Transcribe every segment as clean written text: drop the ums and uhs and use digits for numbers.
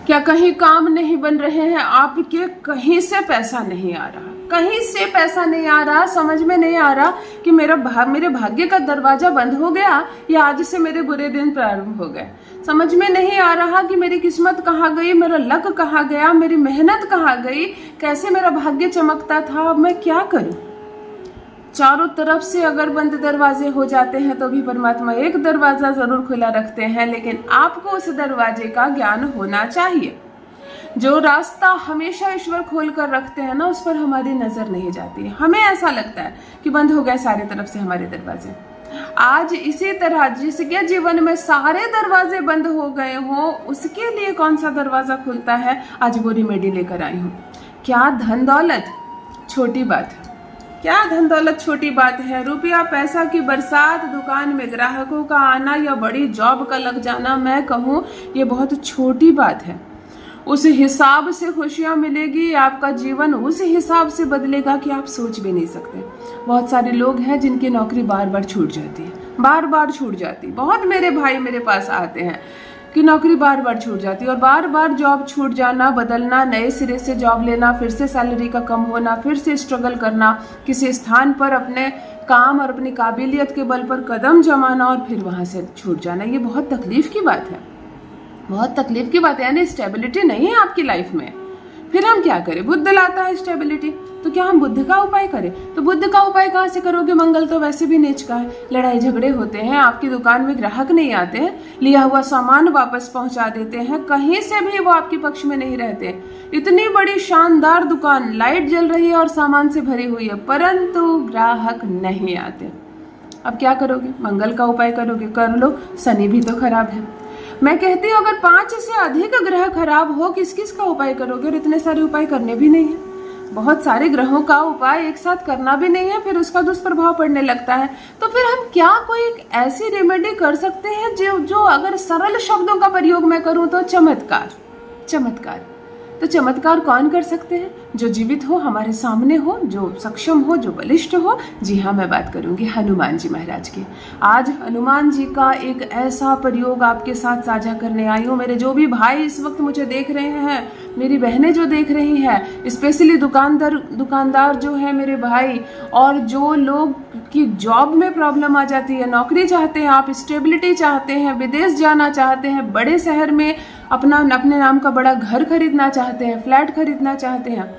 क्या कहीं काम नहीं बन रहे हैं आपके? कहीं से पैसा नहीं आ रहा, कहीं से पैसा नहीं आ रहा। समझ में नहीं आ रहा कि मेरे भाग्य का दरवाजा बंद हो गया या आज से मेरे बुरे दिन प्रारंभ हो गए। समझ में नहीं आ रहा कि मेरी किस्मत कहाँ गई, मेरा लक कहाँ गया, मेरी मेहनत कहाँ गई, कैसे मेरा भाग्य चमकता था। अब मैं क्या करूं? चारों तरफ से अगर बंद दरवाजे हो जाते हैं तो भी परमात्मा एक दरवाजा जरूर खुला रखते हैं, लेकिन आपको उस दरवाजे का ज्ञान होना चाहिए। जो रास्ता हमेशा ईश्वर खोल कर रखते हैं ना, उस पर हमारी नजर नहीं जाती। हमें ऐसा लगता है कि बंद हो गए सारे तरफ से हमारे दरवाजे। आज इसी तरह जिसके जीवन में सारे दरवाजे बंद हो गए हों, उसके लिए कौन सा दरवाजा खुलता है, आज वो रेमेडी लेकर आई हूँ। क्या धन दौलत छोटी बात है? क्या धन दौलत छोटी बात है? रुपया पैसा की बरसात, दुकान में ग्राहकों का आना या बड़ी जॉब का लग जाना, मैं कहूँ ये बहुत छोटी बात है। उस हिसाब से खुशियाँ मिलेगी, आपका जीवन उस हिसाब से बदलेगा कि आप सोच भी नहीं सकते। बहुत सारे लोग हैं जिनकी नौकरी बार बार छूट जाती है, बार बार छूट जाती। बहुत मेरे भाई मेरे पास आते हैं कि नौकरी बार बार छूट जाती है, और बार बार जॉब छूट जाना, बदलना, नए सिरे से जॉब लेना, फिर से सैलरी का कम होना, फिर से स्ट्रगल करना, किसी स्थान पर अपने काम और अपनी काबिलियत के बल पर कदम जमाना और फिर वहाँ से छूट जाना। ये बहुत तकलीफ की बात है, बहुत तकलीफ की बात है। यानी स्टेबिलिटी नहीं है आपकी लाइफ में। फिर हम क्या करें? बुद्ध लाता है स्टेबिलिटी, तो क्या हम बुद्ध का उपाय करें? तो बुद्ध का उपाय कहाँ से करोगे? मंगल तो वैसे भी नीच का है। लड़ाई झगड़े होते हैं, आपकी दुकान में ग्राहक नहीं आते हैं, लिया हुआ सामान वापस पहुंचा देते हैं, कहीं से भी वो आपके पक्ष में नहीं रहते। इतनी बड़ी शानदार दुकान, लाइट जल रही है और सामान से भरी हुई है, परंतु ग्राहक नहीं आते। अब क्या करोगे? मंगल का उपाय करोगे? कर लो, शनि भी तो खराब है। मैं कहती हूँ अगर 5 से अधिक ग्रह खराब हो, किस किस का उपाय करोगे? और इतने सारे उपाय करने भी नहीं है। बहुत सारे ग्रहों का उपाय एक साथ करना भी नहीं है, फिर उसका दुष्प्रभाव पड़ने लगता है। तो फिर हम क्या कोई एक ऐसी रेमेडी कर सकते हैं जो अगर सरल शब्दों का प्रयोग मैं करूँ तो चमत्कार। चमत्कार तो चमत्कार कौन कर सकते हैं? जो जीवित हो, हमारे सामने हो, जो सक्षम हो, जो बलिष्ठ हो। जी हाँ, मैं बात करूंगी हनुमान जी महाराज की। आज हनुमान जी का एक ऐसा प्रयोग आपके साथ साझा करने आई हूँ। मेरे जो भी भाई इस वक्त मुझे देख रहे हैं, मेरी बहनें जो देख रही हैं, स्पेशली दुकानदार जो है मेरे भाई, और जो लोग की जॉब में प्रॉब्लम आ जाती है, नौकरी चाहते हैं आप, स्टेबिलिटी चाहते हैं, विदेश जाना चाहते हैं, बड़े शहर में अपने नाम का बड़ा घर खरीदना चाहते हैं, फ्लैट खरीदना चाहते हैं,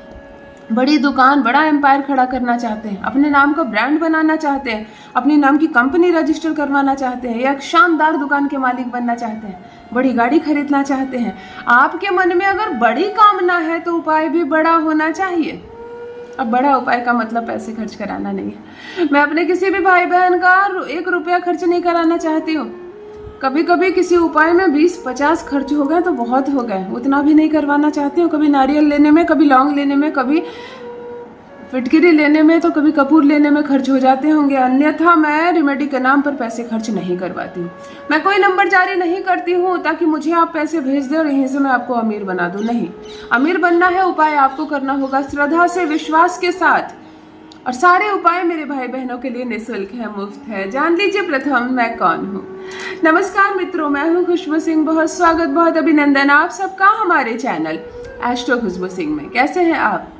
बड़ी दुकान, बड़ा एम्पायर खड़ा करना चाहते हैं, अपने नाम का ब्रांड बनाना चाहते हैं, अपने नाम की कंपनी रजिस्टर करवाना चाहते हैं, या एक शानदार दुकान के मालिक बनना चाहते हैं, बड़ी गाड़ी खरीदना चाहते हैं। आपके मन में अगर बड़ी कामना है तो उपाय भी बड़ा होना चाहिए। अब बड़ा उपाय का मतलब पैसे खर्च कराना नहीं है। मैं अपने किसी भी भाई बहन का 1 रुपया खर्च नहीं कराना चाहती हूँ। कभी कभी किसी उपाय में 20-50 खर्च हो गए तो बहुत हो गए, उतना भी नहीं करवाना चाहती हूँ। कभी नारियल लेने में, कभी लौंग लेने में, कभी फिटकिरी लेने में, तो कभी कपूर लेने में खर्च हो जाते होंगे। अन्यथा मैं रेमेडी के नाम पर पैसे खर्च नहीं करवाती हूँ। मैं कोई नंबर जारी नहीं करती हूँ ताकि मुझे आप पैसे भेज दें और यहीं से मैं आपको अमीर बना दूँ। नहीं, अमीर बनना है, उपाय आपको करना होगा श्रद्धा से, विश्वास के साथ। और सारे उपाय मेरे भाई बहनों के लिए निःशुल्क है, मुफ्त है। जान लीजिए प्रथम मैं कौन हूँ। नमस्कार मित्रों, मैं हूँ खुशबू सिंह। बहुत स्वागत, बहुत अभिनंदन आप सबका हमारे चैनल एस्ट्रो खुशबू सिंह में। कैसे हैं आप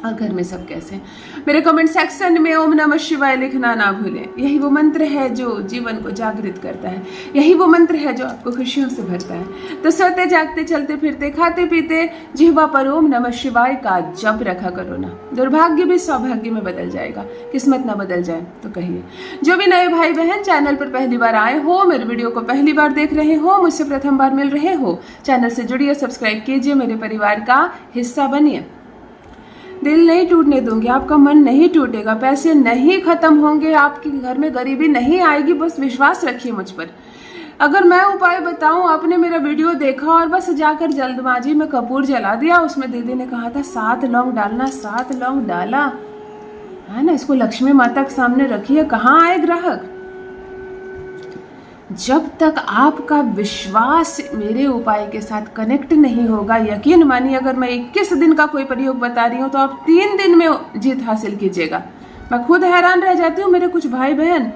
और घर में सब कैसे हैं? मेरे कमेंट सेक्शन में ओम नमः शिवाय लिखना ना भूलें। यही वो मंत्र है जो जीवन को जागृत करता है, यही वो मंत्र है जो आपको खुशियों से भरता है। तो सोते जागते, चलते फिरते, खाते पीते जिह्वा पर ओम नमः शिवाय का जप रखा करो ना। दुर्भाग्य भी सौभाग्य में बदल जाएगा। किस्मत ना बदल जाए तो कहिए। जो भी नए भाई बहन चैनल पर पहली बार आए हो, मेरे वीडियो को पहली बार देख रहे हो, मुझसे प्रथम बार मिल रहे हो, चैनल से जुड़िए, सब्सक्राइब कीजिए, मेरे परिवार का हिस्सा बनिए। दिल नहीं टूटने दूंगी, आपका मन नहीं टूटेगा, पैसे नहीं खत्म होंगे, आपके घर में गरीबी नहीं आएगी। बस विश्वास रखिए मुझ पर। अगर मैं उपाय बताऊं, आपने मेरा वीडियो देखा और बस जाकर जल्दबाजी में कपूर जला दिया। उसमें दीदी ने कहा था 7 लौंग डालना, 7 लौंग डाला है ना, इसको लक्ष्मी माता के सामने रखिए, कहाँ आए ग्राहक। जब तक आपका विश्वास मेरे उपाय के साथ कनेक्ट नहीं होगा, यकीन मानिए अगर मैं 21 दिन का कोई प्रयोग बता रही हूँ तो आप 3 दिन में जीत हासिल कीजिएगा। मैं खुद हैरान रह जाती हूँ। मेरे कुछ भाई बहन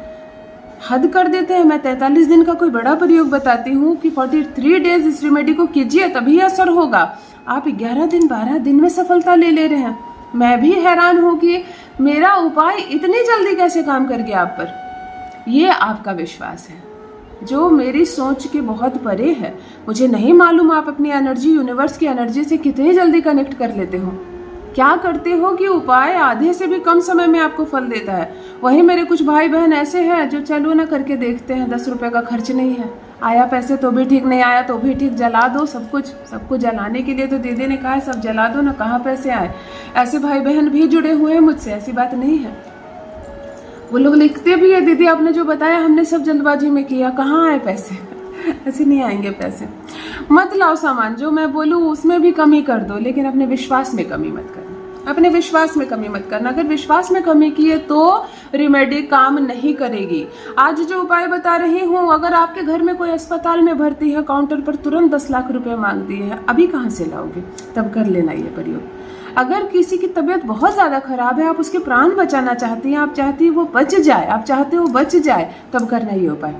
हद कर देते हैं। मैं 43 दिन का कोई बड़ा प्रयोग बताती हूँ कि 43 डेज इस रेमेडी को कीजिए तभी असर होगा। आप 11 दिन 12 दिन में सफलता ले ले रहे हैं। मैं भी हैरान हूँ कि मेरा उपाय इतनी जल्दी कैसे काम कर गया आप पर। ये आपका विश्वास है जो मेरी सोच के बहुत परे है। मुझे नहीं मालूम आप अपनी एनर्जी यूनिवर्स की एनर्जी से कितनी जल्दी कनेक्ट कर लेते हो। क्या करते हो कि उपाय आधे से भी कम समय में आपको फल देता है। वहीं मेरे कुछ भाई बहन ऐसे हैं जो चलो ना करके देखते हैं, 10 रुपए का खर्च नहीं है, आया पैसे तो भी ठीक, नहीं आया तो भी ठीक, जला दो सब कुछ जलाने के लिए तो दीदी ने कहा है सब जला दो ना, कहाँ पैसे आए। ऐसे भाई बहन भी जुड़े हुए हैं मुझसे, ऐसी बात नहीं है। वो लोग लिखते भी है दीदी आपने जो बताया हमने सब जल्दबाजी में किया, कहाँ आए पैसे। ऐसे नहीं आएंगे पैसे। मत लाओ सामान, जो मैं बोलूँ उसमें भी कमी कर दो, लेकिन अपने विश्वास में कमी मत करना। अपने विश्वास में कमी मत करना। अगर विश्वास में कमी किए तो रेमेडी काम नहीं करेगी। आज जो उपाय बता रही हूँ, अगर आपके घर में कोई अस्पताल में भर्ती है, काउंटर पर तुरंत 10 लाख रुपए मांग दिए हैं, अभी कहाँ से लाओगे? तब कर लेना ये प्रयोग। अगर किसी की तबीयत बहुत ज़्यादा खराब है, आप उसके प्राण बचाना चाहती हैं, आप चाहती है वो बच जाए, आप चाहते हो बच जाए, तब करना ये उपाय।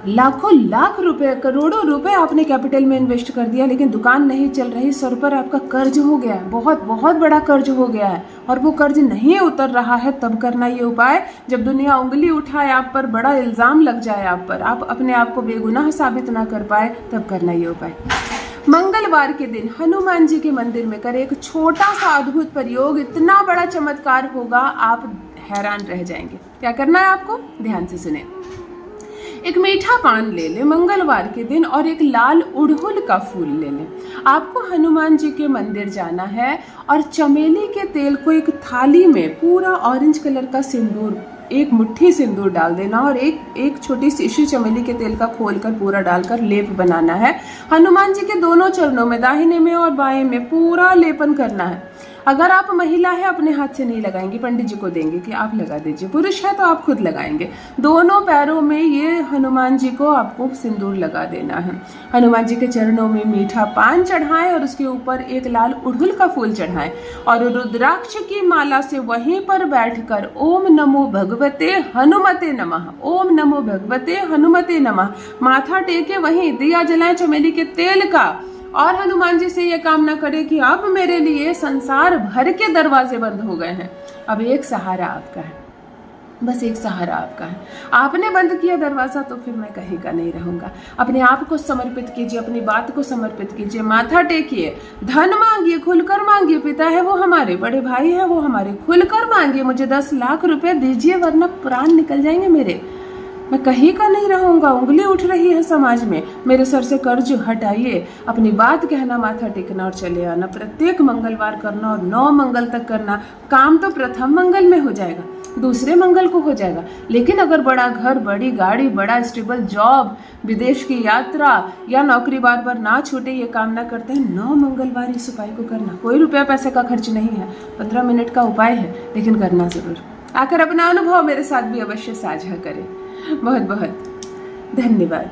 लाखों लाख रुपए, करोड़ों रुपए आपने कैपिटल में इन्वेस्ट कर दिया, लेकिन दुकान नहीं चल रही, सर पर आपका कर्ज हो गया है, बहुत बहुत बड़ा कर्ज हो गया है और वो कर्ज नहीं उतर रहा है, तब करना ये उपाय। जब दुनिया उंगली उठाए आप पर, बड़ा इल्जाम लग जाए आप पर, आप अपने आप को बेगुनाह साबित ना कर पाए, तब करना ये उपाय। मंगलवार के दिन हनुमान जी के मंदिर में करें एक छोटा सा अद्भुत प्रयोग, इतना बड़ा चमत्कार होगा आप हैरान रह जाएंगे। क्या करना है आपको? ध्यान से सुने। एक मीठा पान ले ले मंगलवार के दिन और एक लाल उड़हुल का फूल ले ले। आपको हनुमान जी के मंदिर जाना है और चमेली के तेल को एक थाली में पूरा ऑरेंज कलर का सिंदूर, एक मुट्ठी सिंदूर डाल देना और एक छोटी शीशी चमेली के तेल का खोलकर पूरा डालकर लेप बनाना है। हनुमान जी के दोनों चरणों में, दाहिने में और बाएं में, पूरा लेपन करना है। अगर आप महिला है अपने हाथ से नहीं लगाएंगे, पंडित जी को देंगे कि आप लगा दीजिए। पुरुष है तो आप खुद लगाएंगे। दोनों पैरों में ये हनुमान जी को आपको सिंदूर लगा देना है। हनुमान जी के चरणों में मीठा पान चढ़ाएं और उसके ऊपर एक लाल उड़हुल का फूल चढ़ाएं और रुद्राक्ष की माला से वहीं पर बैठकर ओम नमो भगवते हनुमते नमः, ओम नमो भगवते हनुमते नमः माथा टेके वहीं दिया जलाएं चमेली के तेल का और हनुमान जी से ये कामना करें कि अब मेरे लिए संसार भर के दरवाजे बंद हो गए हैं, अब एक सहारा आपका है, बस एक सहारा आपका है। आपने बंद किया दरवाजा तो फिर मैं कहीं का नहीं रहूंगा। अपने आप को समर्पित कीजिए, अपनी बात को समर्पित कीजिए, माथा टेकिए, धन मांगिए, खुलकर मांगिए। पिता है वो हमारे, बड़े भाई है वो हमारे, खुलकर मांगिए। मुझे 10 लाख रुपए दीजिए वरना प्राण निकल जाएंगे मेरे, मैं कहीं का नहीं रहूंगा। उंगली उठ रही है समाज में, मेरे सर से कर्ज हटाइए। अपनी बात कहना, माथा टेकना और चले आना, प्रत्येक मंगलवार करना और 9 मंगल तक करना। काम तो प्रथम मंगल में हो जाएगा, दूसरे मंगल को हो जाएगा, लेकिन अगर बड़ा घर, बड़ी गाड़ी, बड़ा स्टेबल जॉब, विदेश की यात्रा या नौकरी बार बार ना छूटे, ये कामना करते हैं 9 मंगलवार इस उपाय को करना। कोई रुपया पैसे का खर्च नहीं है, 15 मिनट का उपाय है, लेकिन करना जरूर। आकर अपना अनुभव मेरे साथ भी अवश्य साझा करें। बहुत बहुत धन्यवाद।